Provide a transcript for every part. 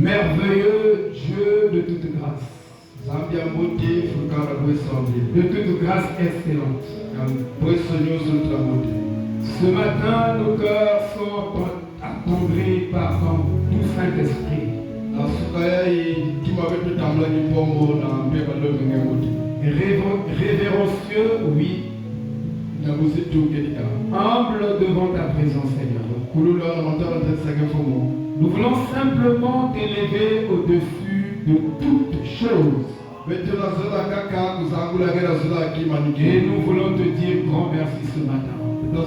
Merveilleux Dieu de toute grâce. De toute grâce excellente. Ce matin, nos cœurs sont attendris par ton doux Saint-Esprit. Révérencieux, oui. Humble devant ta présence, Seigneur. Nous voulons simplement t'élever au-dessus de toutes choses. Et nous voulons te dire grand merci ce matin. Nous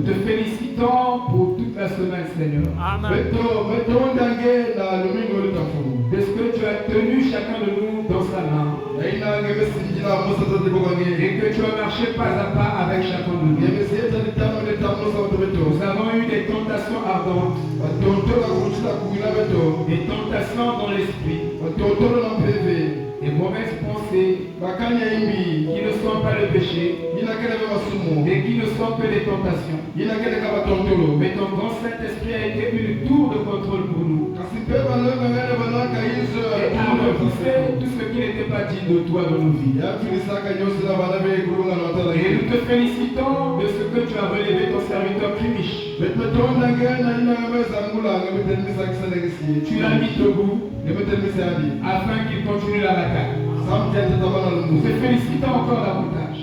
te félicitons pour toute la semaine, Seigneur. Amen. De ce que tu as tenu chacun de nous dans sa main. Et que tu as marché pas à pas avec chacun de nous. Nous avons eu des tentations ardentes. Des tentations dans l'esprit. Des mauvaises pensées qui ne sont pas le péché et qui ne sont que des tentations. Mais ton grand Saint-Esprit a été une tour de contrôle pour nous. Et a repoussé tout ce qui n'était pas digne de toi dans nos vies. Et nous te félicitons de ce que tu as relevé ton serviteur Krimish. Tu l'as mis debout afin qu'il continue la bataille. Nous te félicitons encore davantage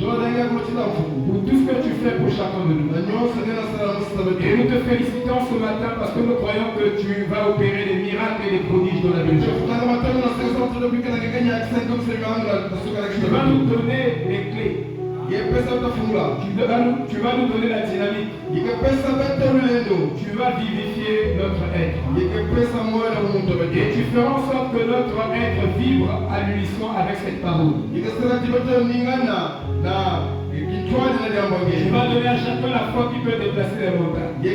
pour tout ce que tu fais pour chacun de nous. Et nous te félicitons ce matin parce que nous croyons que tu vas opérer des miracles et des prodiges dans la vie. Tu vas nous donner les clés. Tu vas nous donner la dynamique. Tu vas vivifier notre être. Et tu feras en sorte que notre être vibre à l'unisson avec cette parole. Tu vas donner à chacun la foi qui peut déplacer les montagnes. Tu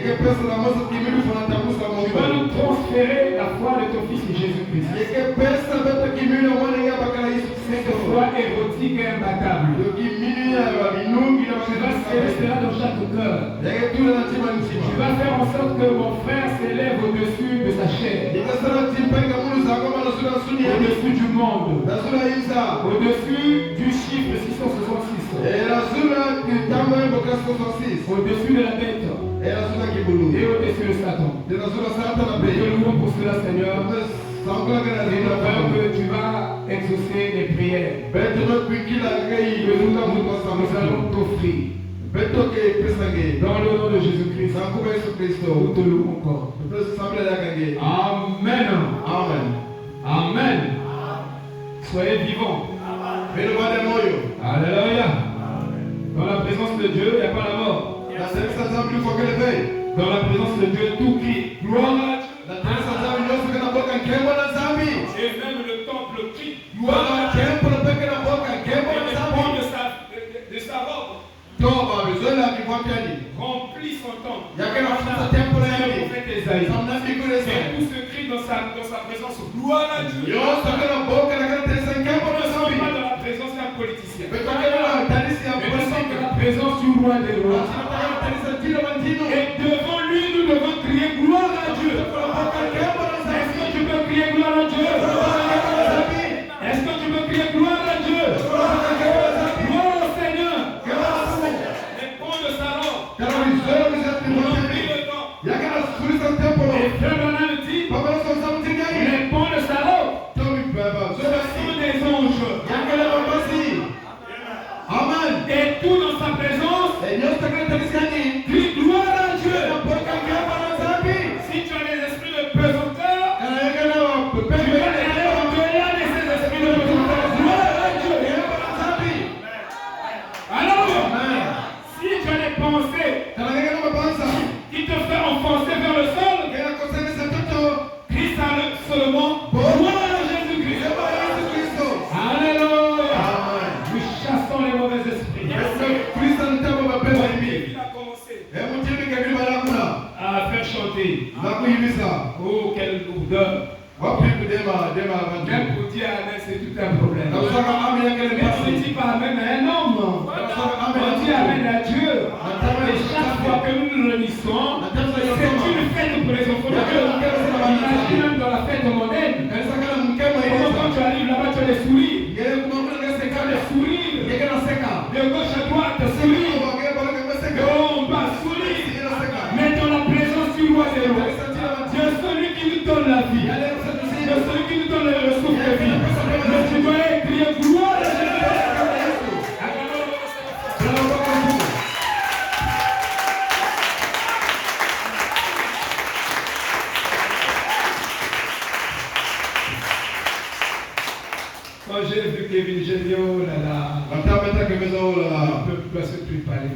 vas nous transférer la foi de ton Fils Jésus-Christ. Cette foi érotique et imbattable. Tu vas sceller cela dans chaque cœur. Tu vas faire en sorte que mon frère s'élève au-dessus de sa chair. Au-dessus du monde. Au-dessus du chiffre 666. Au-dessus de la bête. Et au-dessus de Satan. Nous te louons pour cela, Seigneur. Et nous croyons que tu vas exaucer les prières que nous allons t'offrir. Dans le nom de Jésus-Christ, nous te louons encore. Amen. Amen. Amen. Soyez vivants. Alléluia. Dans la présence de Dieu, il n'y a pas la mort. Dans la présence de Dieu, tout crie. Gloire à Dieu. Et même le temple crie. Gloire à Dieu. De sa robe. Remplit son temple. Le prophète Esaïe. Et tout se crie dans sa présence. Gloire à Dieu. Ne sommes pas dans la présence d'un politicien. Mais nous sommes dans la présence du roi des rois. Et devant lui, nous devons crier gloire à Dieu. Est-ce que tu peux crier gloire à Dieu? Est-ce que tu peux crier gloire à Dieu? Gloire au Seigneur. Réponds de sa robe. Remplis le temps. Et Frère Branham dit, réponds de sa robe. Ce sont des anges. Amen. Et tout dans sa présence. Crie gloire à Dieu. Si tu as des esprits de pesanteur, tu vas aller au-delà de ces esprits de pesanteur. Gloire à Dieu. Alors, si tu as des pensées qui te font enfoncer vers le sol, crie seulement gloire à Jésus-Christ. Alléluia. Nous chassons les mauvais esprits. Il a commencé à faire chanter. Oh, quelle lourdeur. Même pour dire Amen, c'est tout un problème. Mais on ne dit pas Amen à un homme. On dit Amen à Dieu. Et chaque fois que nous nous réunissons, c'est une fête pour les enfants de Dieu. Imaginez j'ai vu Kevin, j'ai dit oh là là, on ne peut pas se préparer.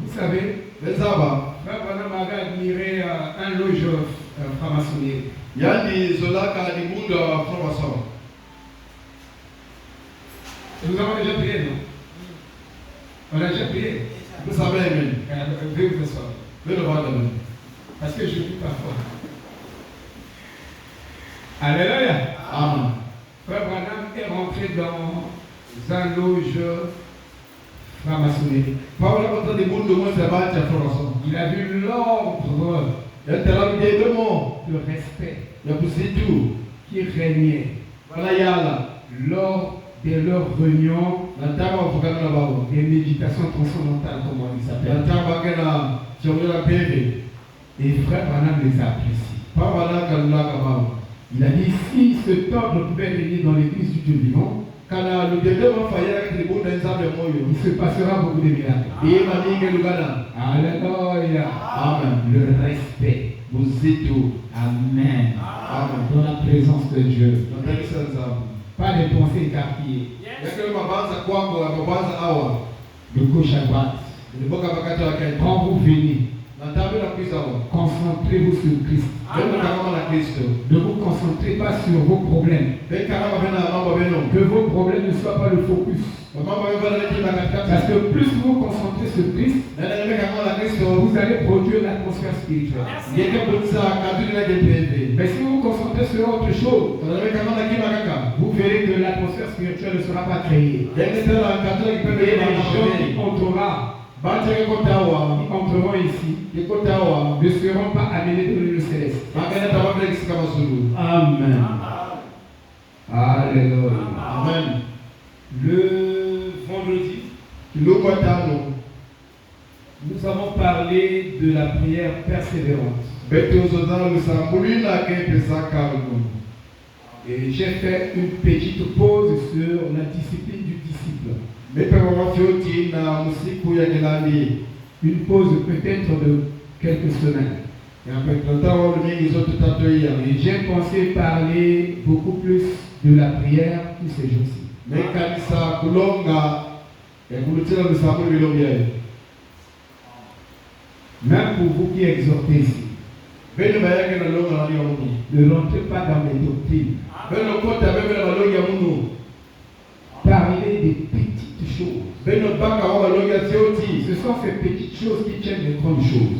Vous savez, Frère Branham avait admiré un logeur franc-maçonnier. Nous avons déjà prié, non? On a déjà prié. Vous savez, veuillez vous asseoir. Parce que je prie parfois. Alléluia. Amen. Frère Branham est rentré dans un loge franc-maçonnique. Il a vu l'ordre de respect qui régnait lors de leurs réunions des méditations transcendantales, comme on dit ça. Et Frère Branham les apprécie. Il a dit si cet ordre pouvait régner dans l'église du Dieu vivant, il se passera beaucoup de miracles. Alléluia. Amen. Le respect. Amen. Amen. Dans la présence de Dieu. Pas de pensées écarquillées. De gauche à droite. Quand vous venez, concentrez-vous sur Christ. Ne vous concentrez pas sur vos problèmes. Que vos problèmes ne soient pas le focus. Parce que plus vous vous concentrez sur Christ, vous allez produire l'atmosphère spirituelle. Mais si vous vous concentrez sur autre chose, vous verrez que l'atmosphère spirituelle ne sera pas créée. Et les gens qui entreront ici ne seront pas amenés dans le céleste. Amen. Alléluia. Amen. Le vendredi, nous avons parlé de la prière persévérante. Et j'ai fait une petite pause sur la discipline du disciple. Une pause peut-être de quelques semaines. Et j'ai pensé parler beaucoup plus de la prière tous ces jours-ci. Même pour vous qui exhortez ici, ne rentrez pas dans les doctrines. Parlez des petites choses. Ce sont ces petites choses qui tiennent les grandes choses.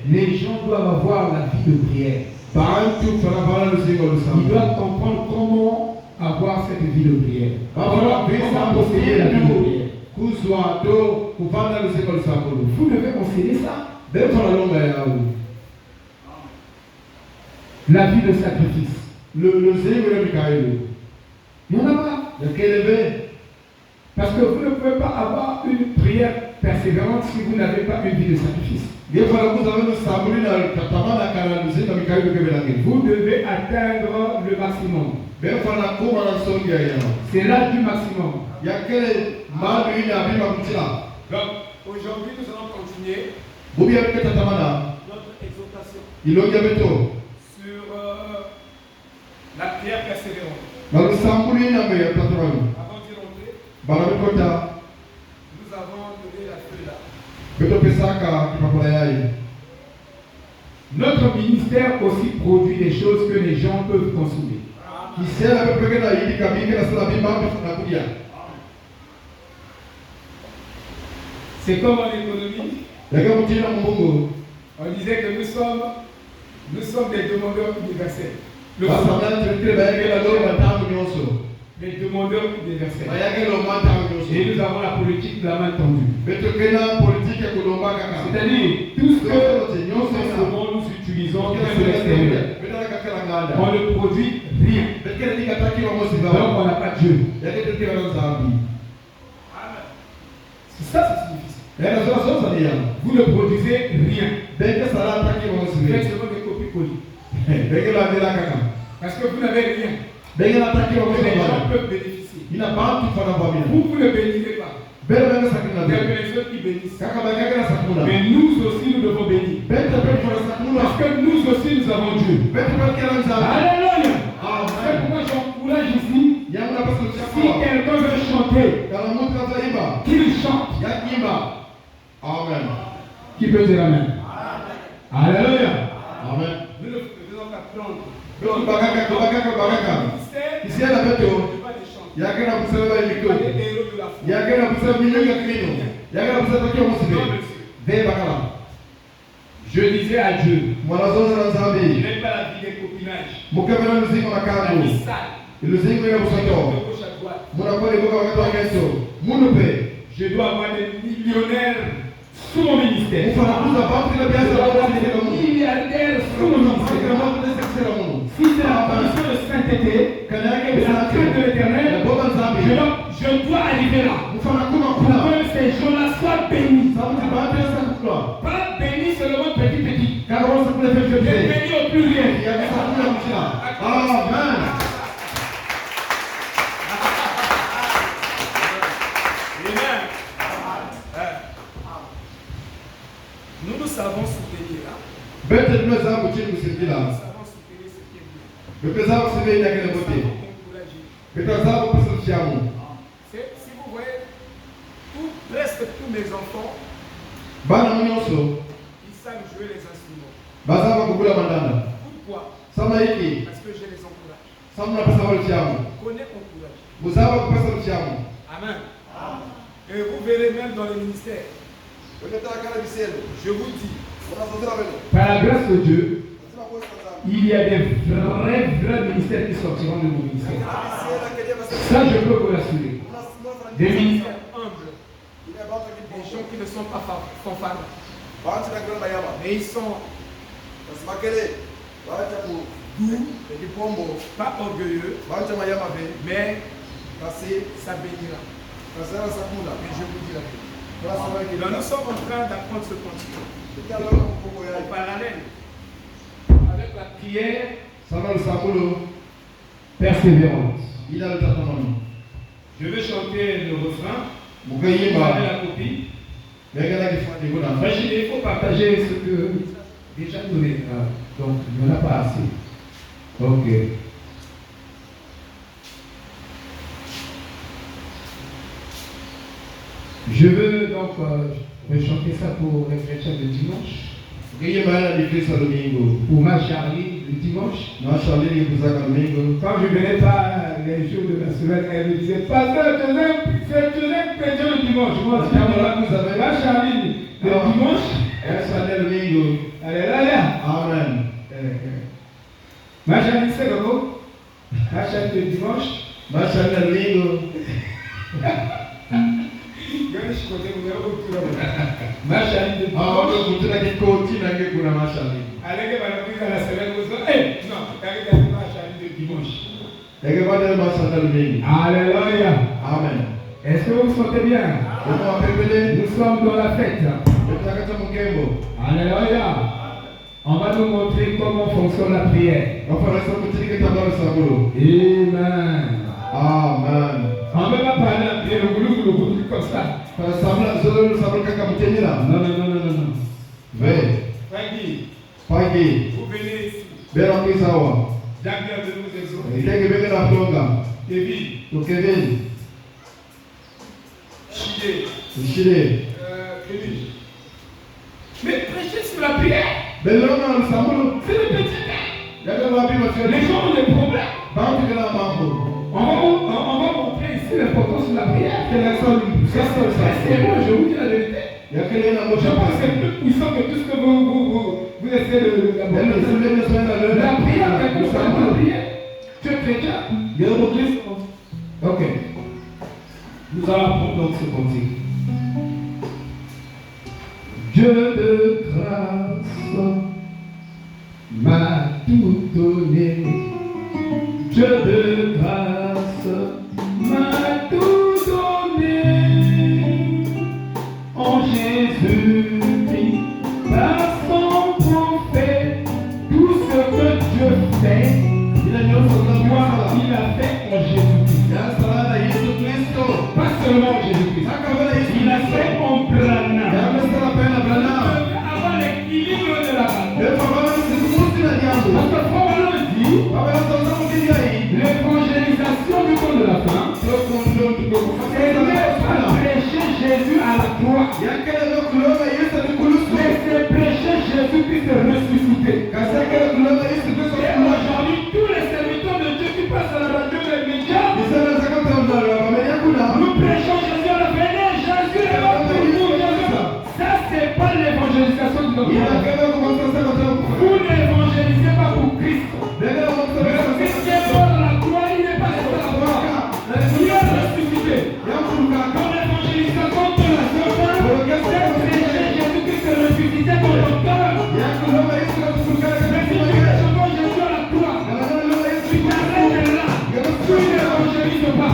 Les gens doivent avoir la vie de prière. Ils doivent comprendre comment avoir cette vie de prière. Comment posséder la vie de prière. Vous devez enseigner ça. La vie de sacrifice. Il y en a pas. Parce que vous ne pouvez pas avoir une prière persévérante si vous n'avez pas une vie de sacrifice. Vous devez atteindre le maximum. C'est l'âge du maximum. Donc, aujourd'hui, nous allons continuer notre exhortation sur la prière persévérante. Avant d'y rentrer, nous avons donné la feuille là. Notre ministère aussi produit des choses que les gens peuvent consommer. C'est comme en économie. On disait que nous sommes des demandeurs universels. Les demandeurs universels. Et nous avon la politique de la main tendue. C'est-à-dire, tout ce que nous recevons, nous utilisons de l'extérieur. On ne produit rien. Donc on n'a pas de Dieu. C'est ça, c'est difficile. Vous ne produisez rien. Faites seulement des copies-collies. Parce que vous n'avez rien. Les gens peuvent bénéficier. Vous ne bénissez pas. Il y a les autres qui bénissent. Mais nous aussi, nous devons bénir. Parce que nous aussi, nous avons Dieu. Alléluia. l'image ici. Si quelqu'un veut chanter, qu'il chante. Amen. Qui peut dire Amen? Alléluia. Amen. Nous ne faisons qu'apprendre. Ici, à la météo, il y a quelqu'un qui s'est levé. Il y a quelqu'un qui s'est levé. Il y a quelqu'un qui s'est levé. Je disais à Dieu, je Moi, n'aime pas la vie des copinages. La vie sale. De gauche à droite. Je dois avoir des millionnaires sous mon ministère. Je dois avoir des milliardaires sous mon ministère. Si c'est la condition de sainteté, de la crainte de l'Éternel, je dois arriver là. Pour que ces gens-là soient bénis. Pas bénis seulement petit. Mais bénis au pluriel. Amen. Nous savons soutenir. Nous savons soutenir ce qui est bien. Nous savons encourager. Si vous voyez, presque tous mes enfants, ils savent jouer les instruments. Pourquoi? Parce que je les encourage. Connais encourage. Amen. Et vous verrez même dans les ministères. Je vous dis, par la grâce de Dieu, il y a des vrais ministères qui sortiront de mon ministère. Ça, je peux vous l'assurer. Des ministères humbles. Des gens qui ne sont pas fanfarons. Mais ils sont doux, pas orgueilleux, mais ça bénira. Mais je vous dis la vérité. Donc nous sommes en train d'apprendre ce continent. En parallèle avec la prière persévérante. Je vais chanter le refrain. Vous avez la copie. Imaginez, il faut partager ce que déjà donné. Donc il n'y en a pas assez. Ok. Je veux donc chanter ça pour les chrétiens le dimanche. Pour ma Charlie le dimanche. Quand je ne venais pas les jours de la semaine, elle me disait, Pasteur, je t'aime chrétien le dimanche. Moi, ma Charlie le dimanche. Alléluia. Amen. Ma Charlie, c'est le mot. Ma Charlie le dimanche. Ma Charlie le Alléluia. Amen. Est-ce que vous vous sentez bien? Nous sommes dans la fête. Alléluia. On va nous montrer comment fonctionne la prière. Amen. Amen. On ne peut pas parler la prière, le boulot comme ça. Non. Frankie, vous venez ici. Jacques vient de nous exhorter. Kevin. Chidé. Mais prêchez sur la prière. C'est le petit temps. Les gens ont des problèmes. On va montrer ici l'importance de la prière. C'est moi, je vous dis la vérité. Je pense que c'est plus puissant que tout ce que vous essayez de la prière, quelque chose, la prière. Tu es chrétien? Ok. Nous allons apprendre donc ce cantique. Dieu de grâce m'a tout donné. Dieu de grâce m'a tout donné. En Jésus-Christ, par son prophète, tout ce que Dieu fait, il a fait en Jésus-Christ. Pas seulement en Jésus-Christ. Il a fait en Branham. Avoir l'équilibre de la bataille. Parce que Paul dit, l'évangélisation l'évangélisation de notre Il a monde. quand même commencé à faire ça. Vous n'évangélisez pas pour Christ. Le Christ qui est mort dans la croix, il n'est pas resté à la croix. Il est ressuscité. Ton évangélisation de la sauvegarde, c'est prêcher Jésus-Christ est ressuscité dans ton cœur. Mais si tu prêches encore Jésus à la croix, tu t'arrêtes là. Tu n'évangélises pas.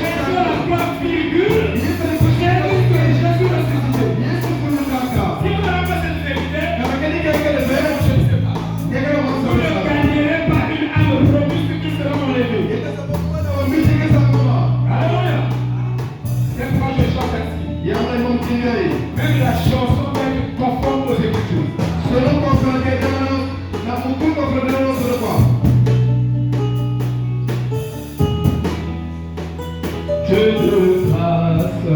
Jésus à la croix figure. Jésus ressuscité. Si vous n'avez pas cette vérité, n'évangélisez pas. Vous ne gagnerez pas une âme robuste qui sera enlevée. Alléluia. C'est pourquoi je chante ainsi. Même la chanson doit être conforme aux Écritures. Dieu de grâce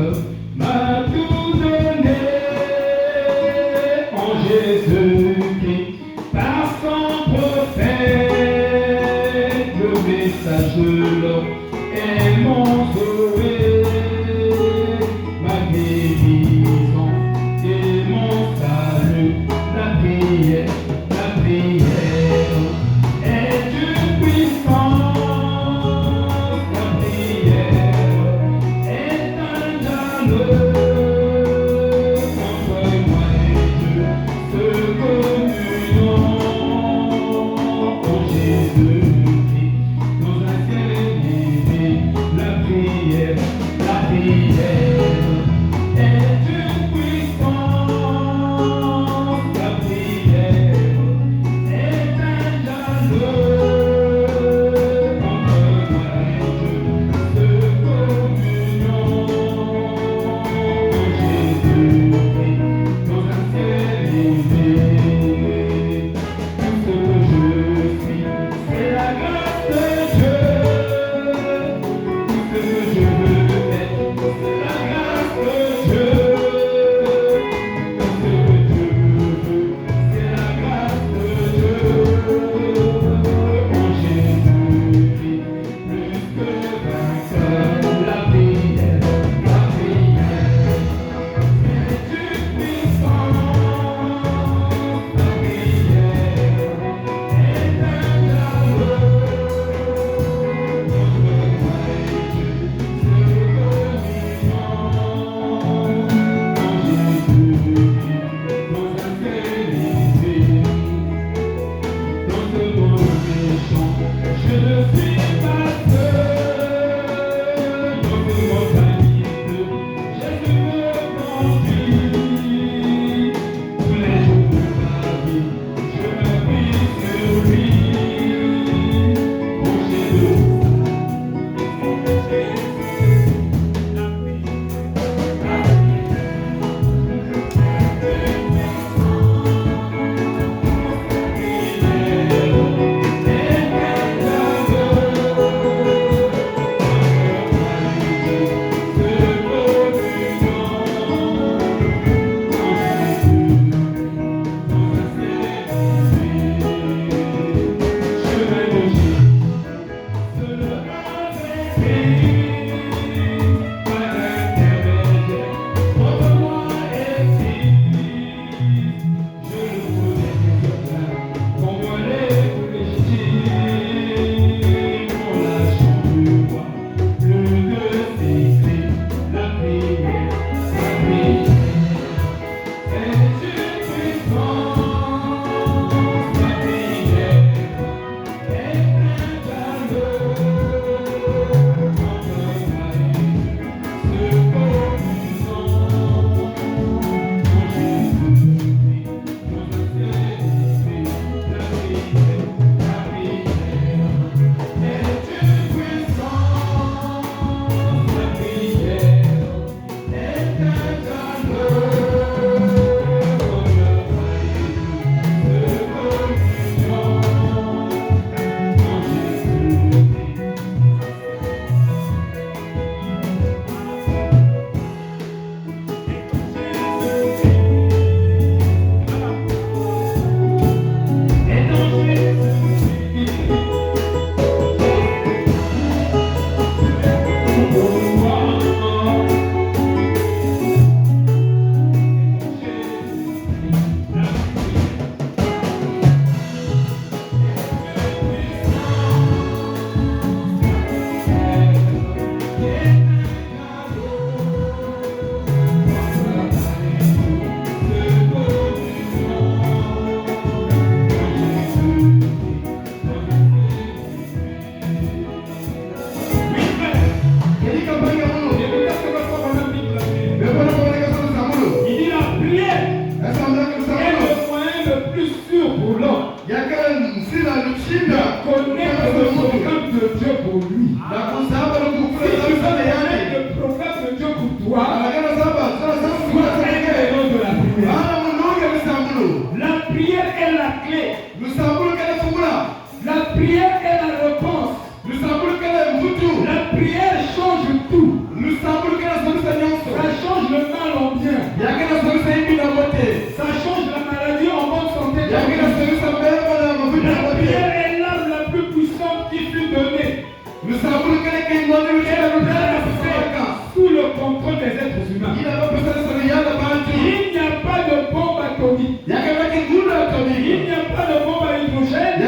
m'a tout donné en Jésus-Christ par son prophète. Le message de l'homme est mon sauvé, ma guérison et mon salut. La prière est une puissance. La prière est un dialogue entre moi et Dieu, ce communion. est le moyen le plus sûr pour l'homme de connaître le programme de Dieu pour lui. Si tu veux connaître le programme de Dieu pour toi, sois un héros de la prière. La prière est la clé. La prière est la réponse. La prière change tout. Ça change le mal en bien. Ça change la maladie en bonne santé. La prière est l'arme la plus puissante qui fut donnée. Sous le contrôle des êtres humains. Il n'y a pas de bombe atomique. Il n'y a pas de bombe à hydrogène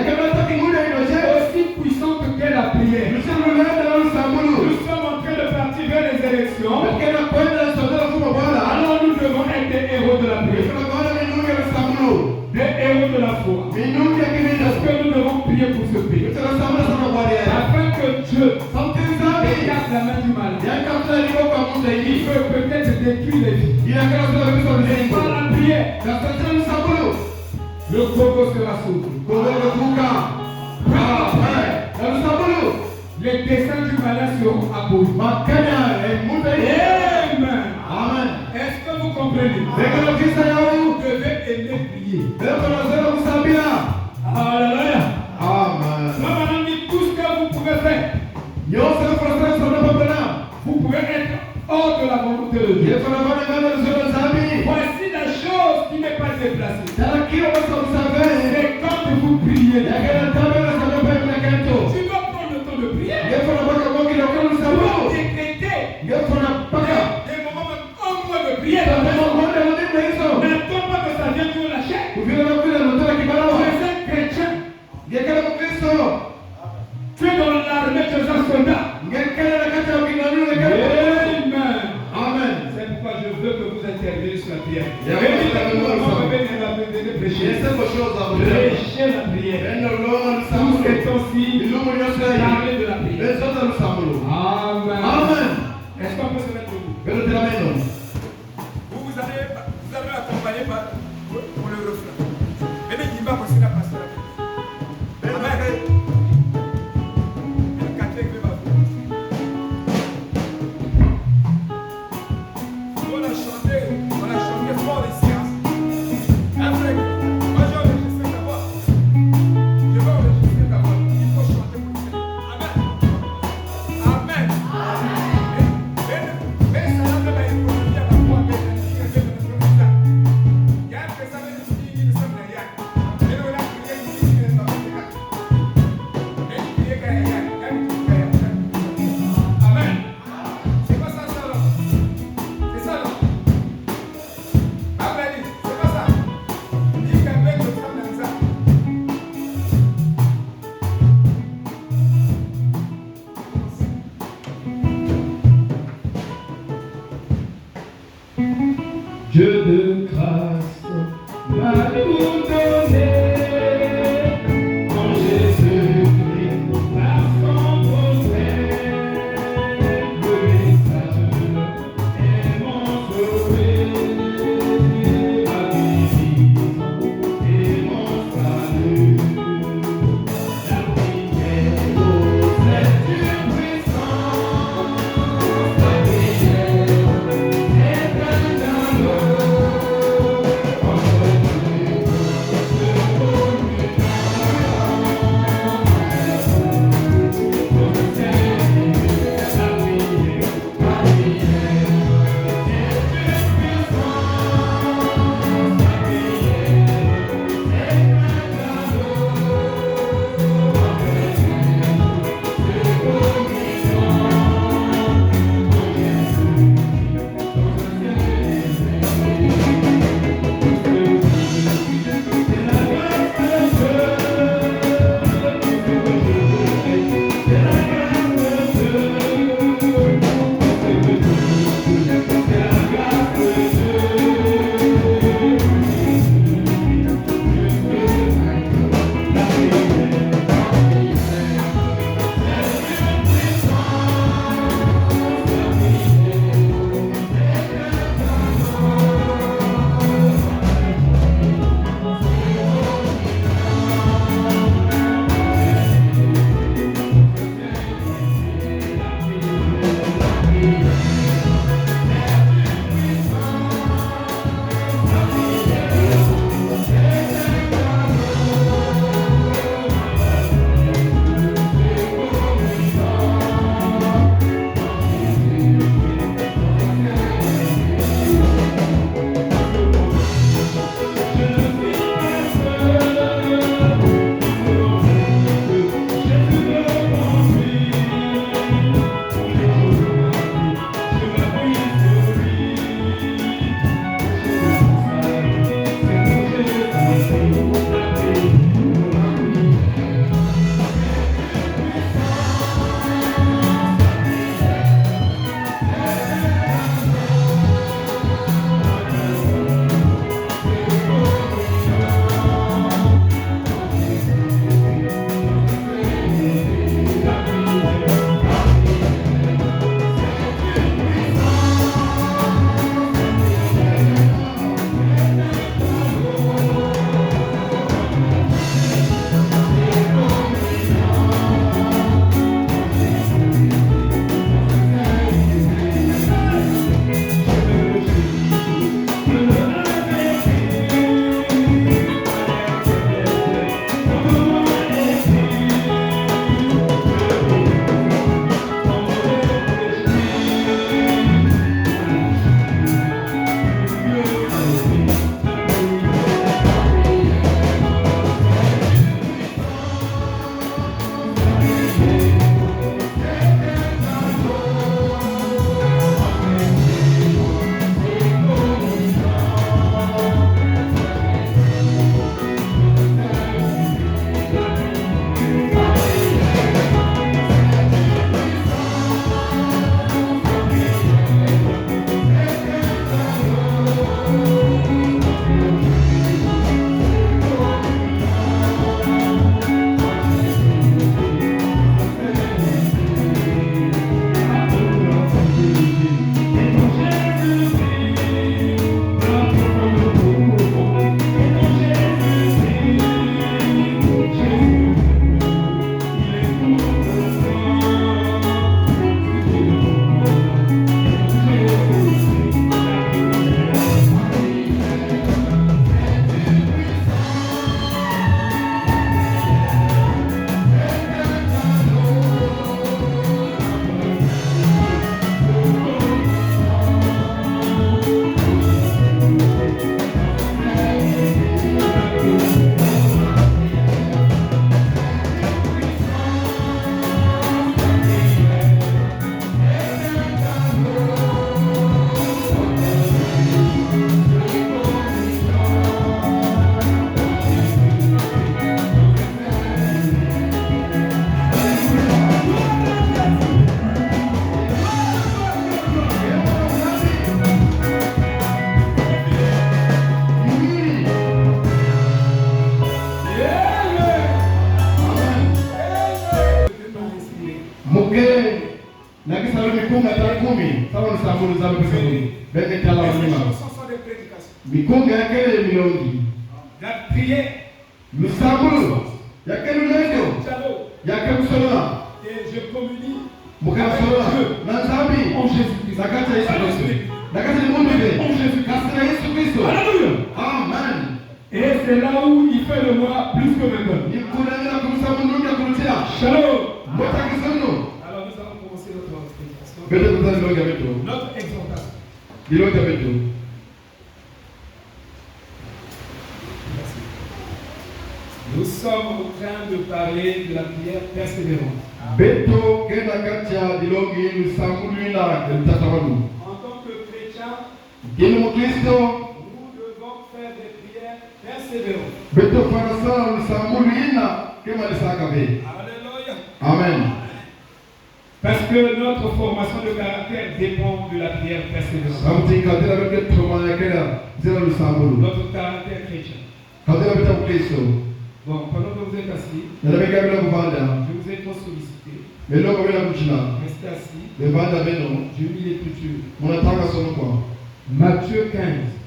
aussi puissante que la prière. Nous sommes en train de partir vers les élections. Alors nous devons être des héros de la prière. Des héros de la foi. Parce que nous devons prier pour ce pays. Afin que Dieu écarte la main du malade. Il peut peut-être détruire les vies. Par la prière, le Congo sera sauvé. Les desseins du malade seront abolis. Amen. Est-ce que vous comprenez? Vous devez aimer prier. Alléluia. Maintenant, dites tout ce que vous pouvez faire. Vous pouvez être hors de la volonté de Dieu. Voici la chose qui n'est pas déplacée. C'est quand vous priez. Tu dois prendre le temps de prier. Tu dois décréter des moments, un mois de prière. N'attends pas que ça vienne sur la chair. Tu es un chrétien. Tu es dans l'armée, tu es un soldat. Amen. C'est pourquoi je veux que vous interveniez sur la prière. Prêchez la prière. Tous ces temps-ci, parlez de la prière. Amen. Est-ce qu'on peut se mettre debout? Vous allez accompagner pour le refrain. Venez, il va passer la pasteur. Amen. On a chanté fort ici. Après, moi j'ai enregistré ta voix. Je vais enregistrer ta voix. Il faut chanter pour le Seigneur. Amen. mikunga tarehe 10 sawa lusambulu za pesa kumi benge tala Et ces wanyuma chansons sont des prédications. mikunga yakele milongi La prière, lusambulu yakele lendo Diallo, yakele kusoma et je communie mukasoma na nzambi en Jésus-Christ. nakati ya Yesu Kristo nakati ni Mungu ndiye kasi na Yesu Kristo. Alléluia. Amen. Et c'est là où il fait de moi plus que maintenant. Ni kunanga kumsamundu ya kurutia Shalom. mutakisono Alors nous allons commencer notre prédication. bete kuzali longa beto Notre exhortation. dilonga beto Nous sommes en train de parler de la prière persévérante. beto kenda katia dilongi lusambulu na mtatawanu En tant que chrétien, dini mukristo nous devons faire des prières persévérantes. beto farasa lusambulu ina kema lisaka be. Alléluia. Amen. Parce que notre formation de caractère dépend de la prière persévérante. Samti kadira bete troma yakela zera lusambulu Notre caractère chrétien. kadira bete mukristo Bon, pendant que vous êtes assis, nalabeka bila kuvanda je vous ai trop sollicité. meloko bila kuchina Restez assis. levanda beno Je lis l'écriture. munataka somo kwa Matthieu 15,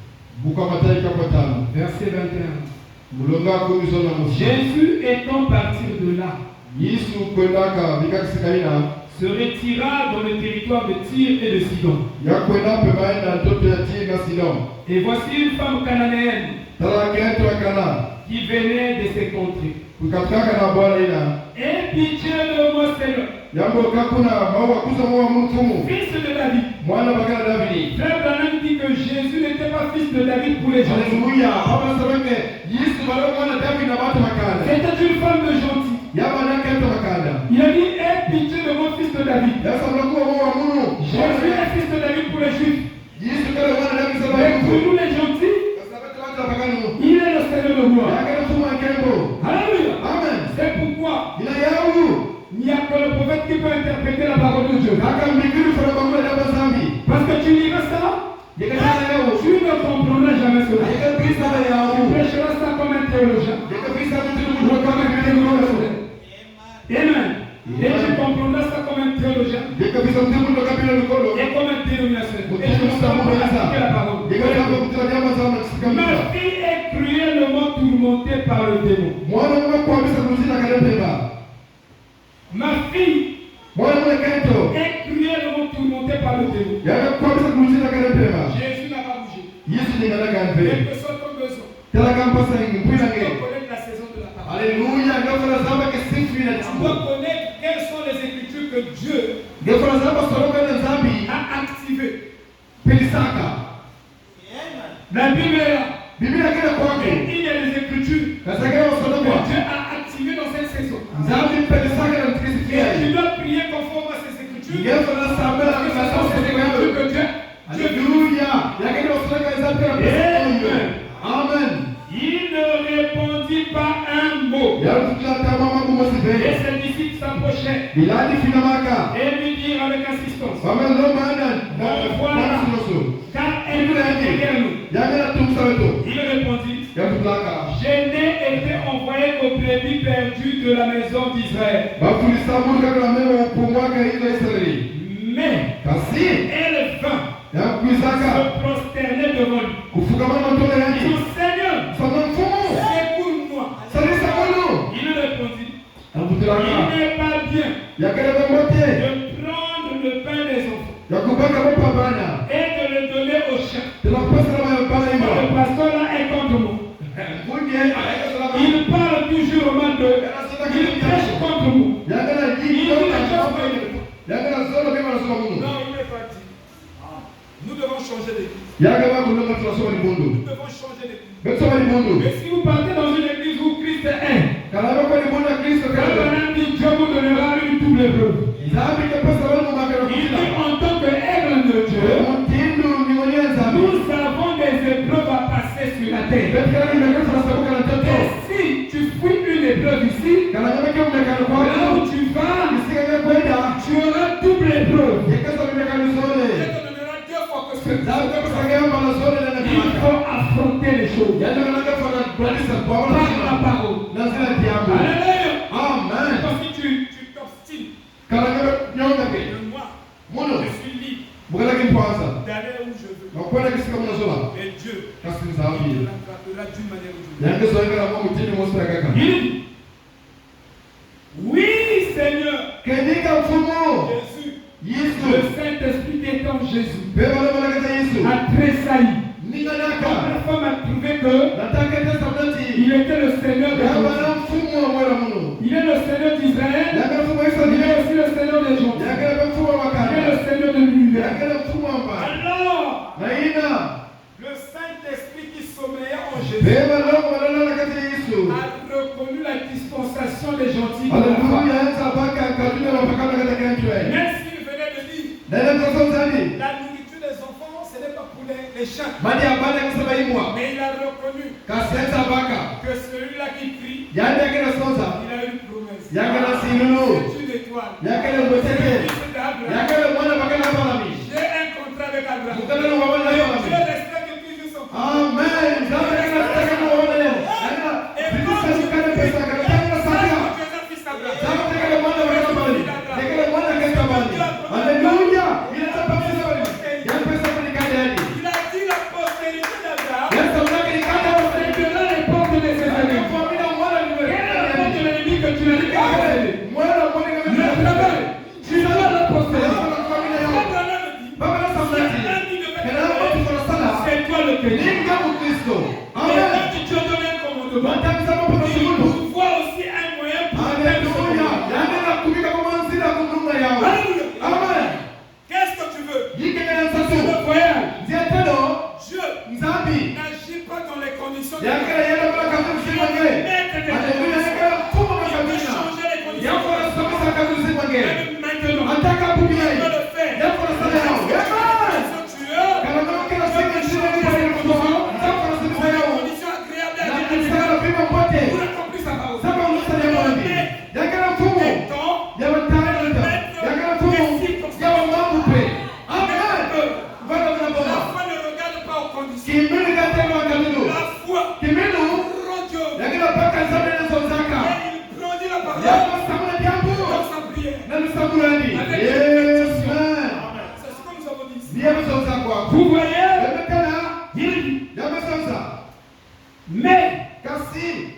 buka matai kapatana verset 21. mulonga kumi sona musi Jésus étant parti de là, Yesu kwendaka vikakisikaina se retira dans le territoire de Tyr et de Sidon. yakwenda pemaenda ntoto ya Tiri na Sidon Et voici une femme cananéenne tarakento akana qui venait de ces contrées. kukataka na bwana ina Et pitié de moi, Seigneur, yambo kakuna maua kusa maua mtumu fils de David. mwana bakana Davidi. Frère Branham dit que Jésus n'était pas fils de David pour les gens. Haleluya. Baba sabenge Yesu balo mwana Davidi na batu makanda C'était une femme de gentil. yaba na kento makanda Il a dit, aie pitié de mon fils de David. yasa mnakuwa maua munu Jésus est fils de David pour les Juifs. Yesu kale mwana Davidi Mais sababu pour nous les gentils, kasabata batu bakanu il est le Seigneur de gloire. yakana tuma kembo. Alléluia. Amen. C'est pourquoi Ina yau il n'y a que le prophète qui peut interpréter la parole de Dieu. kaka mbinguni fara bangula daba zambi Parce que tu liras ça, yekana yau tu ne comprendras jamais cela. yekana pisa Tu yau prêcheras ça comme un théologien. yekana pisa mtu Ou comme un théologien. mtu Amen. Et tu comprendras ça comme un théologien yekana pisa mtu mtu kapila mikolo et comme un dénomination. Et tu comprendras appliquer la parole. yekana hapo kutana jamaa zama sikamika Ma fille est cruellement tourmentée par le démon. mwana mwa kwa bisa kuzina kalembeba Ma fille mwana mwa kento est cruellement tourmentée par le démon. yaka kwa bisa kuzina kalembeba Jésus n'a pas bougé. Yesu ni ngana ganbe Quel que soit ton besoin, tala kampasa ngi tu mpina dois nge connaître la saison de la parole. haleluya ngafala zamba ke sifu ina Tu tsambo dois connaître quelles sont les écritures que Dieu ngafala zamba soroka na zambi a activées. pelisaka La Bible est là. biblia kile kwake Et il y a des écritures kasaka wa que soroka Dieu a activées dans cette saison. zambi pelisaka na Et mtikisikia tu dois prier conforme à ces écritures. ngafala samba Parce que ce sont ces écritures que Dieu haleluya yake wa soroka zambi na pelisaka amen Il ne répondit pas un mot. yarutukila tamama Et kumasibe ses disciples s'approchaient biladi finamaka et lui dirent avec insistance, Amen lo maana na Voilà. sinoso car elle est derrière nous. yagera tumsa wetu Il répondit, yatuplaka je n'ai été envoyé aux brebis perdues de la maison d'Israël. bafulisamulu kaka mema upumwaka ile Israeli Mais kasi elle vint yakuizaka se prosterner devant lui. kufukamana matole yani Son Seigneur, sana mfumu secours-moi. salisa kono Il répondit, akutilaka il n'est pas bien yakele bamote de prendre le pain des enfants yakubaka bapabana et de le donner aux chiens. tunapasala mayambala Le ima pasteur là est contre moi. munye ayakasala Il parle toujours au mal de. Il prêche contre moi. yagala yagala zolo kama nasoma mungu Non, il n'est pas dit. Nous devons changer d'église. yagala kulonga tunasoma ni mundu Nous devons changer d'église. besoma ni mundu Mais si vous partez dans une église où Christ est, kalaba kwa ni mundu Kristo quand kale on a dit Dieu vous donnera une double preuve. zambi kapasa wanu makara Il kutila dit en tant que aigle de Dieu, mtindu ni mwenye zambi nous avons des épreuves à passer sur la terre. betkana ni mekana tunasabuka na Et toto si tu fuis une épreuve ici, kana nyama kama mekana là kwa où tu vas, isika kwenda tu auras double épreuve. yekasa mekana zole Dieu te donnera deux fois que ce. zambi kapasa ngamba na zole na Il nakimaka faut affronter les choses yale wanaka fana balisa kwa par la wana parole. na zile diambo Alléluia. amen Parce que si tu t'obstines, kana nyama nyonga ke moi, muno je suis frappera d'une manière ou d'une Yango soyeka mo mutini mosra kaka. autre. Il dit, oui Seigneur, Kenika mfumo. Jésus, Yesu. le Saint-Esprit qui est en Jésus, Beba le malaka Yesu. a tressailli. Ninganaka. Quand la femme a trouvé que Nataka tesa mnati. il était le Seigneur de Yaba Jésus. na mfumo wa mwana muno. Il est le Seigneur d'Israël. Yaka mfumo Il Israeli. est aussi le Seigneur des gens. Yaka mfumo wa Il est makana. le Seigneur de l'univers. Yaka mfumo wa mba. Alors, Naina. le Saint-Esprit qui sommeillait en Jésus Beba longo malala nakati Yesu. a reconnu la dispensation des gentils. Haleluya tabaka kaduna wa pakana kata kanjwe. Même s'il venait de dire, Nenda koso zani. la nourriture des enfants, ce n'est pas pour les chiens. Madi abana kusaba imwa. Mais il a reconnu Kasenza baka. que celui-là qui crie, Yande akena sonza. il a une promesse. Yakena sinulu. C'est une étoile. Yakena moteke. Fils d'Abraham. Yakena mwana bakana balami. J'ai un contrat avec Abraham. Mukana wa mwana Dieu balami. respecte toujours son contrat. Amen. Zaba kana staka mo wana leo. Yana. Bidisa sukana pesa kana kana saka. Zaba kana mwana bakana balami. Yakena mwana kana balami. Haleluya. Ila zaba pesa balami. Yana pesa kani kada yani. Il a dit la postérité d'Abraham. Yesu mnaka ni kada balami. Révélant les portes de ses ennemis. Famila mwana ni wewe. Quelle est la porte de l'ennemi que tu n'as pas révélée? Mwana mwana Le kama travail. Tu dois la postérité. famila yao. Abraham dit, Baba na samlati. Kana watu kwa sala. c'est toi le Christ. Ninga Mkristo. Mais Amen. quand tu te donnes un commandement, Matamza mambo na il suluhu. nous voit aussi un moyen pour faire ce Haleluya. commandement. Yande na kumika kama nzira kumnunga yao. Alléluia. Amen. Qu'est-ce que tu veux? Yike kana nsasu. Le voyage. Ziatano. Dieu Nzambi. n'agit pas dans les conditions de Yakala yala bala kazi mwange. Haleluya. Yakala kuma Il peut kabisa. changer les conditions. Yako na sabisa kazi mwange. Même maintenant, Ataka kubia. il peut le faire. Yako na sala yao. Amen. Si tu veux, Kana mama kana sema shida ni pale kwa. Yako na sabisa des yao. conditions agréables à Na Dieu. kisala pima pote. Pour accomplir sa parole. Saba unusale mwange. Yakala fumo. Des temps, Yawa talenta. Yakala fumo. Yawa mambo pe. Amen. Bwana la mnaboma. foi ne regarde pas aux conditions. Kimini katema ngamidu. La foi Kiminu. rend Dieu. Yakala paka zabe na zozaka. Et il brandit la parole Yawa samuna jambu. dans sa prière. Na misabulani. Yes, man. C'est ce que nous avons dit ici. Ndiye msoza kwa. Vous voyez, Yamekana. il dit, Yawa soza. mais Kasi.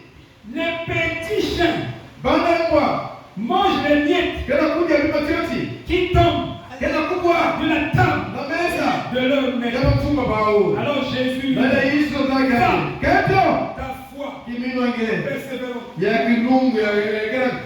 les petits chiens Bana mbwa. mangent les miettes Kana kuja bimatioti. qui tombent Kana kubwa. de la table Na meza. de leur maître. Yawa mfumba bao. Alors Jésus lui Bana dit, hizo zaga. Kato. ta foi Kiminu angele. persévérante. Ya kilungu ya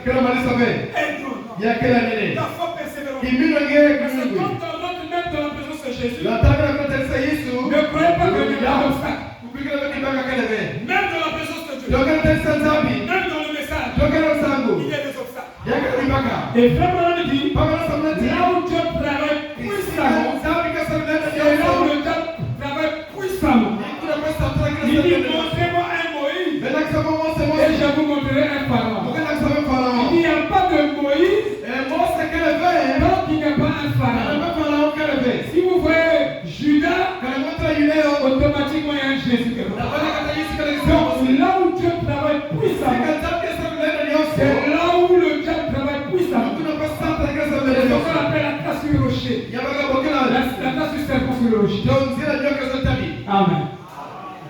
kana malisa be. Aide-nous. Ya kila nene. Ta foi persévérante. Kiminu angele Parce que kilungu. quand on rentre même dans la présence de Jésus, Nataka kuteleza Yesu. ne croyez pas que Dieu est obstacle. Kupigana na kibaka kale be. Même dans la présence de Dieu, Toka teleza nzabi. même dans le message, Toka na sangu. il y a des obstacles. Ya kibaka. Et Frère Branham dit, Baba na samnati. là où Dieu travaille puissamment, Nzabi kasamna na c'est là où Yesu. le diable travaille puissamment. Kuna pesa toka Il dit, kile. montrez-moi un Moïse Bena kusema Mose et Mose. je vous montrerai un pharaon. Mukana kusema Il Farao. n'y a pas de Moïse Mose kale be. tant qu'il n'y a pas un pharaon. Kana Farao kale be. Si vous voyez Judas, Kana motra yuleo. automatiquement il y a un Jésus quelque Na part. bana kata Yesu kale Donc sema. là où Dieu travaille puissamment, Sika nzabi kasamna na Yesu. c'est là où le diable travaille puissamment. Kuna pesa toka kile C'est ce Yesu. qu'on appelle la trace sur le rocher. Yabaka bokela. La trace du serpent sur le rocher. Donc zira ndio kaza tabi. Amen.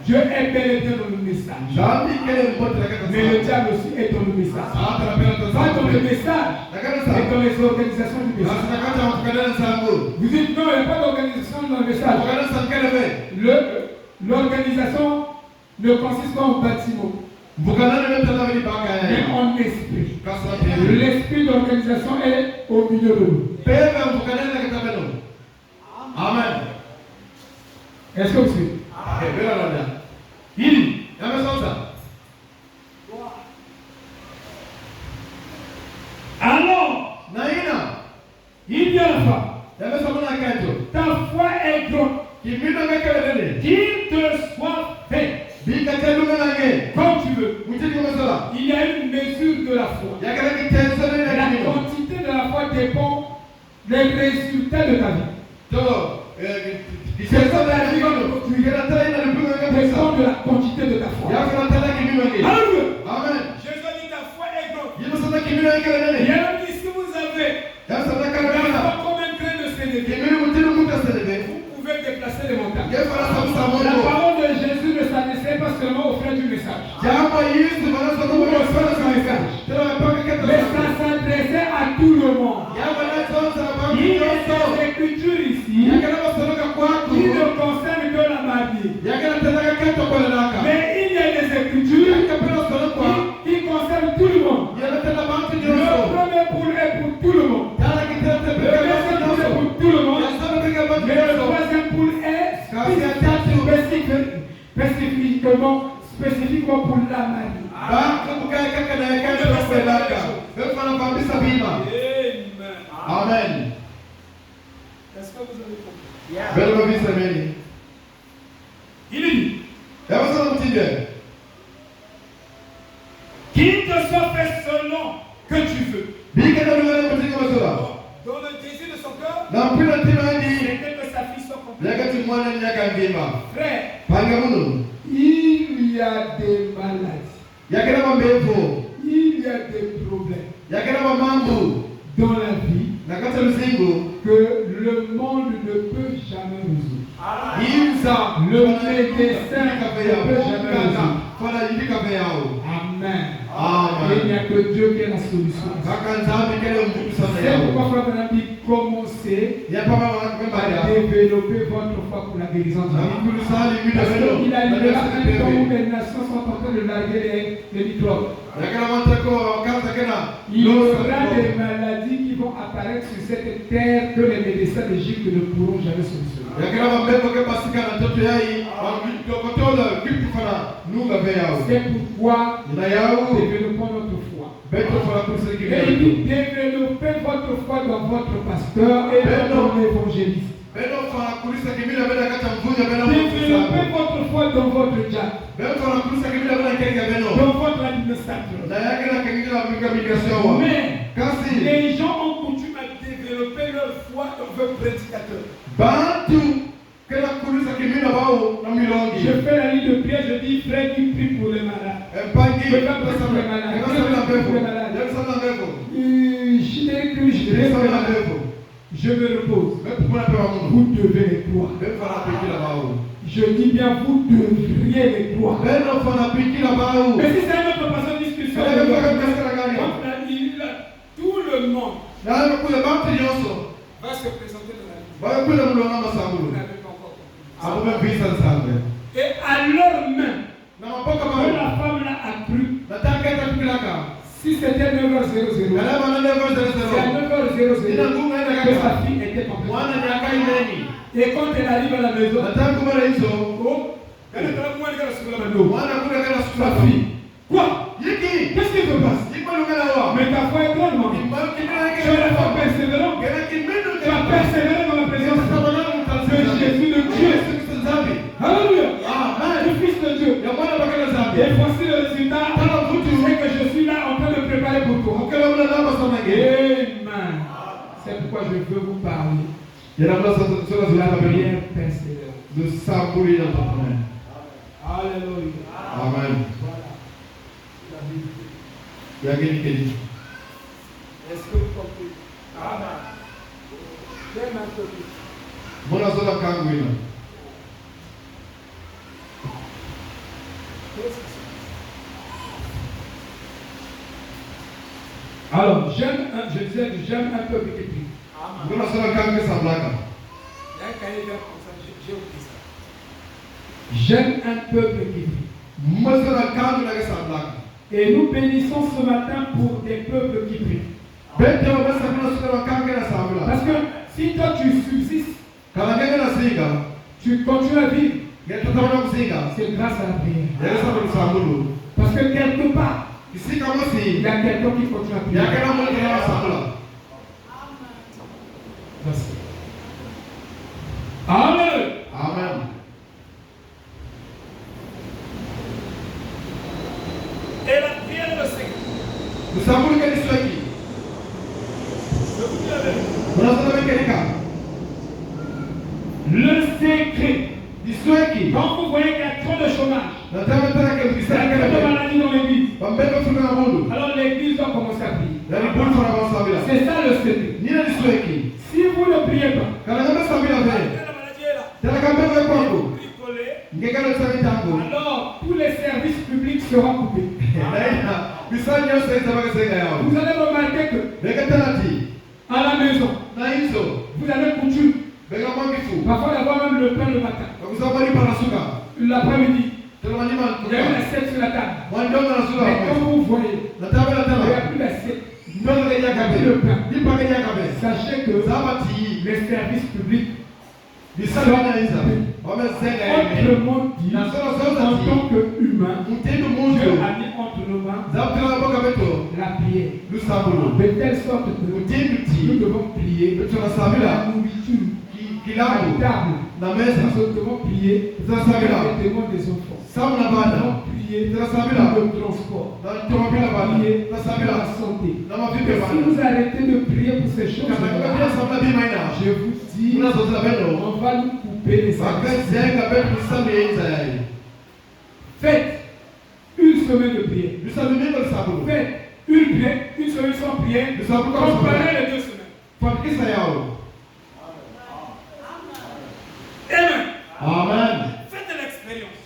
Dieu est bel et bien dans le message. Nzabi kale mpotra kata. Mais le diable aussi est dans le message. Ah, tunapenda Pas dans tuzame. le message, Nakana mais sana. dans les organisations du message. Sasa nakata mtukadana sangu. Vous dites non, il n'y a pas d'organisation dans le message. Mtukadana sankele be. L'organisation ne consiste pas en bâtiment, Mtukadana wewe tazama ni baka mais yeye. en esprit. Kasra pili. L'esprit d'organisation est au milieu de nous. Pepe mtukadana katabeno. Amen. Est-ce que vous suivez? Bila nada. Il dit, Yamesonza. alors, Naina. il dit à la femme, Yamesomana kanjo. ta foi est grande, Kimino ngekele nene. qu'il te soit fait Bika telu ngange. comme tu veux. Mutiki kumesala. Il y a une mesure de la foi. Yakala kitenso nene La kimino. quantité de la foi dépend des résultats de ta vie. To kitenso nene kimino. Tukira tala ina lupunga ngepesa. Dépend de la quantité de ta foi. Yakala tala kimino nge. Alléluia. Amen. Jésus a dit ta foi est grande. Yimesala kimino ngekele Il nene. y a dit si vous avez Yasala la kanana. foi comme un grain de sénévé, Kimino mutini muta selebe. vous pouvez déplacer les montagnes. Yefala La samsamono. parole de Jésus ne s'adressait pas seulement aux spécifiquement pour la Marie. Amen. Est-ce que vous avez compris? Il dit qu'il te soit fait selon que tu veux. Dans le désir de son cœur, c'était que sa fille soit complète. Frère, il y a des maladies. Il y a des problèmes dans la vie que le monde ne peut jamais résoudre. Le médecin ne peut jamais résoudre. Amen. Il n'y a que Dieu qui a la solution. C'est pourquoi Frère Branham dit commencez à développer votre foi pour la guérison de la vie. Parce qu'il arrivera un temps où les nations sont en train de larguer les microbes. Il y aura des maladies qui vont apparaître sur cette terre que les médecins d'Égypte ne pourront jamais solutionner. C'est pourquoi développons notre foi. Et il dit développez votre foi dans votre pasteur et dans votre évangéliste. Développez votre foi dans votre diable, dans votre administrateur. Mais les gens ont coutume à développer leur foi dans votre prédicateur. Je fais la ligne de prière, je dis frère qui prie pour les malades. Je me repose. Vous devez les croire. Je dis bien, vous devriez les croire. Mais si c'est une autre façon de discussion, tout le monde va se présenter dans la vie. Vous n'avez pas encore compris. Et alors même, quand la femme l'a accru, si c'était 9h00, c'est à 9h00 que sa fille était complète. Et quand elle arrive à la maison, sa fille, quoi? Qu'est-ce qui se passe? Mais ta foi est grande, maman. Tu es la foi persévérante. Tu as persévéré dans la présence de Jésus de Dieu. Alléluia. Le Fils de Dieu. Et voici le résultat. Tu sais que je suis là en train de préparer pour toi. Amen. C'est pourquoi je veux vous parler de la prière persévérante. Alléluia. Amen. Est-ce que vous comprenez? Amen. J'aime un peu plus. Alors, je disais que j'aime un peuple qui prie. Il y a un cahier vert comme ça, j'ai oublié ça. J'aime un peuple qui prie. Et nous bénissons ce matin pour des peuples qui prient. Parce que si toi tu subsistes, tu continues à vivre, c'est grâce à la prière. Parce que quelque part, il y a quelqu'un qui continue à prier. Merci. Amen. Amen. Et la prière est le secret. Nous savons que les soins qui. Je vous dis la vérité. Le secret. Quand vous voyez qu'il y a trop de chômage, il y a trop de maladies dans l'église, alors l'église doit commencer à prier. C'est ça le secret. Si vous ne priez pas, la maladie est là. Alors tous les services publics seront coupés. Vous allez remarquer que à la maison, vous avez coutume parfois d'avoir même le pain le matin. L'après-midi, il y a une assiette sur la table. Mais quand vous voyez, il n'y a plus d'assiette. Le pain. Sachez que les services publics autrement dit, en tant qu'humain, mains, Dieu a mis entre nos mains la prière. De telle sorte que nous devons prier la nourriture, la table. Nous devons prier le vêtement des enfants. Nous devons prier le transport. Nous devons prier la santé. Si vous arrêtez de prier pour ces choses, je vous dis, on va nous couper les services. Faites une semaine de prière. Faites une semaine sans prière. Comparez les 2 semaines. Amen. Faites de l'expérience.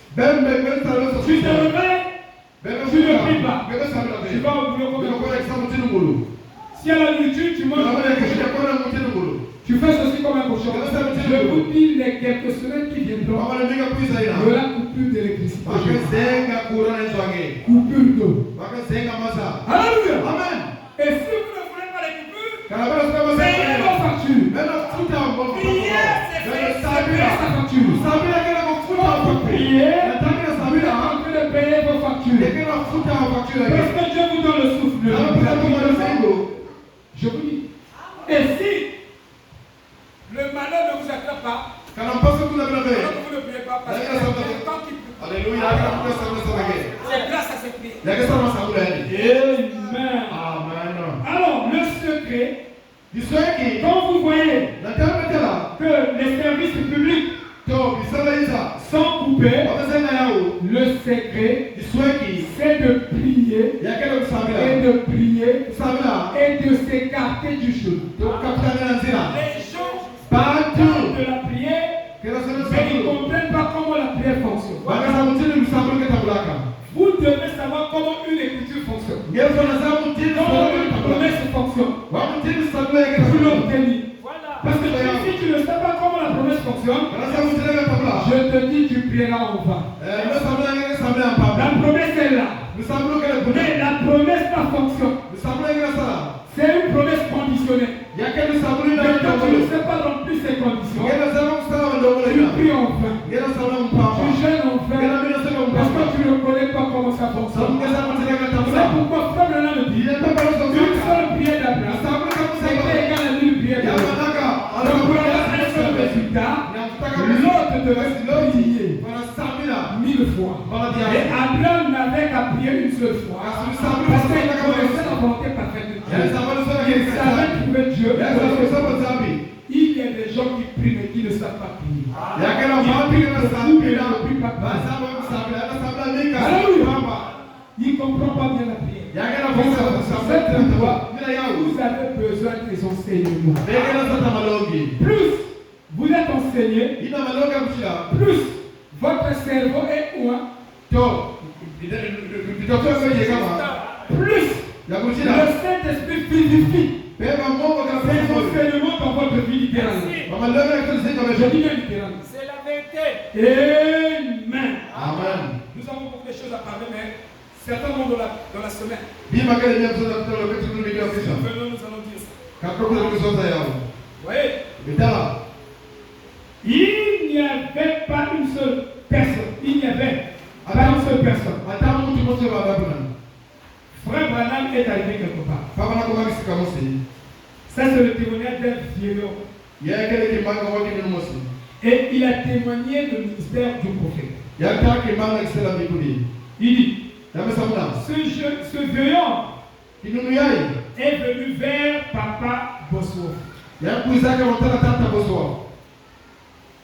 Tu te réveilles, tu ne pries pas. Tu vas au boulot. Si à la nourriture, tu manges. Tu fais ceci comme un cochon. Je vous dis les quelques semaines qui viendront. De la coupure d'électricité. Coupure d'eau. Alléluia. Amen. Et si vous ne voulez pas les coupures, payez vos factures. Priez, c'est fait. Sa facture. Priez. Vous de payer vos factures. Parce que Dieu vous donne le souffle. Je vous dis. Et si le malheur ne vous attrape pas, alors que vous ne priez pas, parce que c'est le temps qui peut. Alléluia. C'est grâce à cette prière. Amen. Alors, le secret, quand vous voyez que les services publics sont coupés, le secret, c'est de prier et de prier et de s'écarter du jeu. Les gens parlent de la prière, mais ils ne comprennent pas comment la prière fonctionne. Vous devez savoir comment une écriture fonctionne. Comment une promesse fonctionne. Vous l'obtenez. Parce que si tu ne sais pas comment la promesse fonctionne, je te dis tu prieras en vain. La promesse est là. Mais la promesse pas fonctionne. C'est une promesse conditionnelle. Mais quand tu ne sais pas remplir ces conditions, tu pries en vain. Tu gênes en vain. Parce que tu ne connais pas comment ça fonctionne. C'est pourquoi Frère Branham me dit une seule prière d'Abraham, c'est égal à une prière d'Abraham. Donc pour avoir un seul résultat, l'autre devait prier 1000 fois. Et Abraham n'avait qu'à prier une seule fois. Parce qu'il connaissait la volonté parfaite de Dieu. Il savait trouver Dieu. Il y a des gens qui prient mais qui ne savent pas prier. Il ne comprend pas bien la prière. Vous avez besoin des enseignements. Plus vous êtes enseigné, plus votre cerveau est loin. Plus le Saint-Esprit fluidifie ces enseignements dans votre vie littéralement. Je dis bien littéralement. C'est la vérité. Amen. Nous avons beaucoup de choses à parler, mais certains vont dans la semaine. Venons, nous allons dire ça. Vous voyez? Il n'y avait pas une seule personne. Il n'y avait pas une seule personne. Frère Branham est arrivé quelque part. Ça, c'est le témoignage d'un vieux homme. Et il a témoigné le ministère du prophète. Il dit, ce vieux homme est venu vers Papa Bosworth,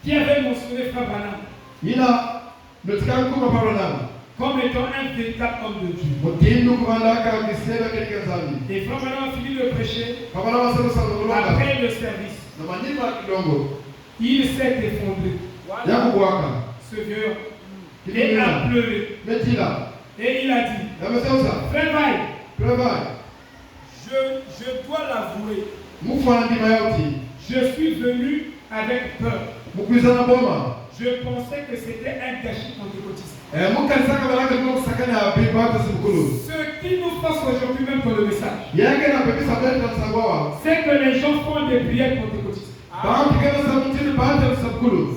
qui avait mentionné Frère Branham comme étant un véritable homme de Dieu. Et Frère Branham a fini de prêcher. Après le service, il s'est effondré. Ce vieux homme. Et a pleuré. Et il a dit, Frère Vaille, je dois l'avouer, je suis venu avec peur. Je pensais que c'était un gâchis pentecôtiste. Ce qui nous passe aujourd'hui même pour le message, c'est que les gens font des prières pentecôtistes.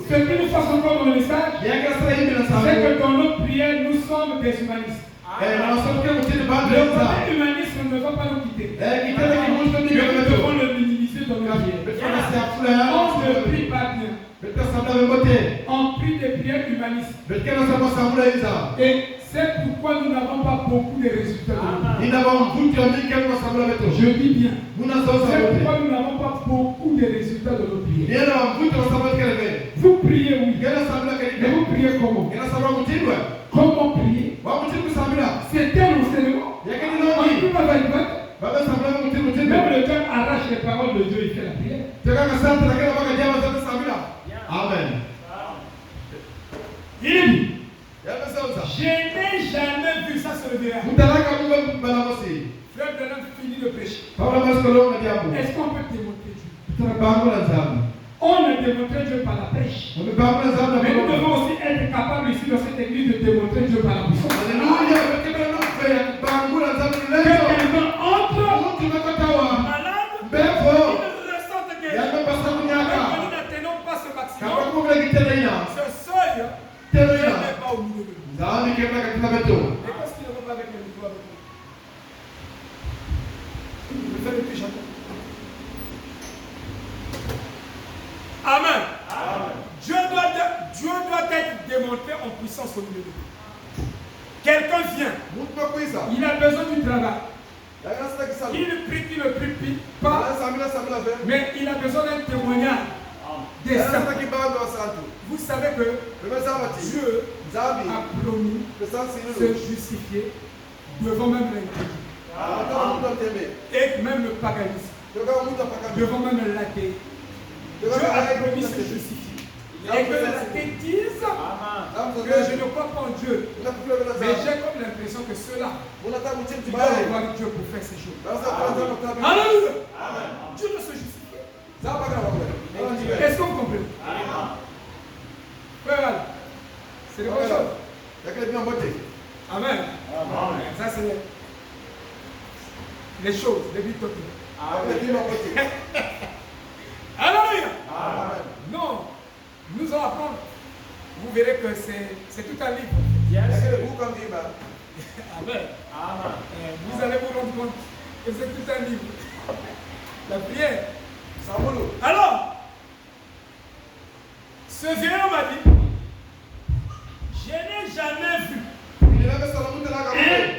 Ce qui nous fasse encore dans le message, c'est que dans notre prière, nous sommes des humanistes. Le côté humaniste ne va pas nous quitter. Mais nous devons le minimiser dans nos prières. On ne prie pas bien. On prie des prières humanistes. Et c'est pourquoi nous n'avons pas beaucoup de résultats. Je dis bien. C'est pourquoi nous n'avons pas beaucoup de résultats de nos prières. Vous priez, oui. Mais vous priez comment? Comment prier? C'est un enseignement. On ne peut pas faire. Même le cœur arrache les paroles de Dieu et fait la prière. Amen. Il dit, je n'ai jamais vu ça se lever. Frère Branham finit de prêcher. Est-ce qu'on peut démontrer Dieu? On ne démontre Dieu par la prêche. Mais nous devons aussi être capables ici dans cette église de démontrer Dieu par la puissance. Alléluia. Quelqu'un entre malade, il ressent que nous n'atteignons pas ce maximum. Ce seuil n'est pas au milieu de nous. Et qu'est-ce qu'il ne va pas avec le micro avec nous? Je fais le plus chanter. Amen. Dieu doit être démontré en puissance au milieu de nous. Quelqu'un vient. Il a besoin du travail. Il ne prie pas. Mais il a besoin d'un témoignage. Vous savez que Dieu a promis de se justifier devant même l'incrédulité. Et même le paganisme. Devant même l'athée. Dieu a promis de se justifier. Et que l'athée dise que je ne crois pas en Dieu. Mais j'ai comme l'impression que ceux-là, ils doivent avoir Dieu pour faire ces choses. Alléluia. Dieu doit se justifier. Est-ce qu'on comprend? C'est des bonnes choses. Amen. Ça, c'est les choses, les buts totés. Alléluia. Non, nous allons apprendre. Vous verrez que c'est tout un livre. Amen. Vous allez vous rendre compte que c'est tout un livre. La prière. Alors, ce vieil homme a dit, je n'ai jamais vu un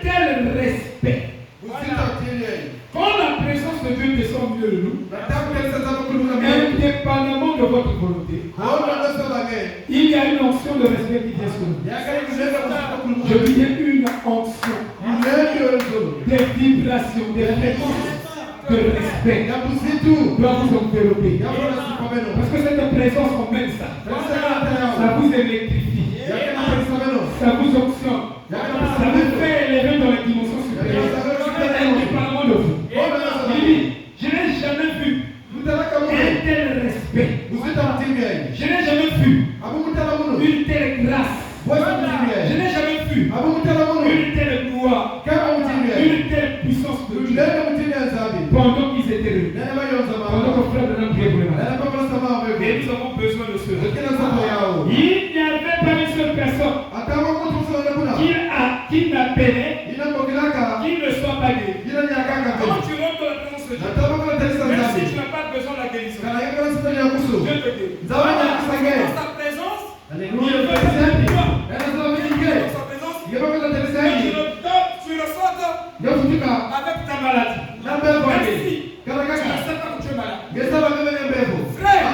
tel respect. Quand la présence de Dieu descend au milieu de nous, indépendamment de votre volonté, il y a une onction de respect qui vient sur nous. Je veux dire une onction, des vibrations, des fréquences de respect doit vous envelopper. Parce que cette présence emmène ça. Ça vous électrifie. Ça vous onctionne. Ça vous fait élever dans les dimensions supérieures. Indépendamment de vous. Il dit, je n'ai jamais vu un tel respect. Je n'ai jamais vu une telle grâce. Je n'ai jamais vu une telle gloire, une telle puissance de Dieu pendant qu'ils étaient réunis. Pendant que frère Branham priait pour les malades. Et nous avons besoin de cela. Il n'y avait pas une seule personne qui n'appelait, qui ne soit pas guéri. Quand tu rentres dans la présence de Dieu, même si tu n'as pas besoin de la guérison, Dieu te guérit. Dans sa présence, il veut que tu sois. Dans sa présence, tu ressortes avec ta maladie. Même si tu ne sais pas que tu es malade. Frère,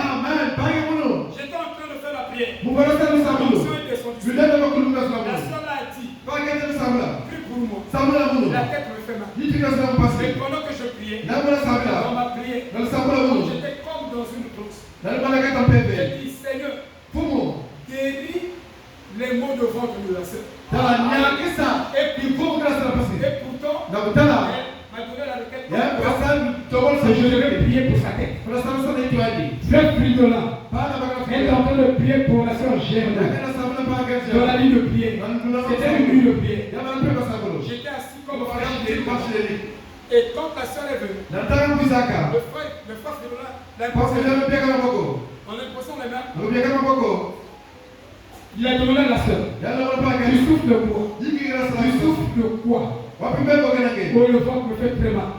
j'étais en train de faire la prière. Mon soeur est descendu. La soeur l'a dit. Prie pour moi. La tête me fait mal. Mais pendant que je priais, dans ma prière, j'étais comme dans une brousse. J'ai dit, Seigneur, guéris les maux de ventre de la soeur. Et pourtant, elle m'a donné la requête. Je devais prier pour sa tête. Frère Fridola est en train de prier pour la soeur Germaine. Dans la ligne de prière. C'était une ligne de prière. J'étais assis comme frère. Et Et quand la sœur est venue, le frère l'a imposé. On a l'impression les mains. Il a demandé à la sœur. Tu souffres de quoi? Tu souffres de quoi? Oh, le ventre me fait très mal.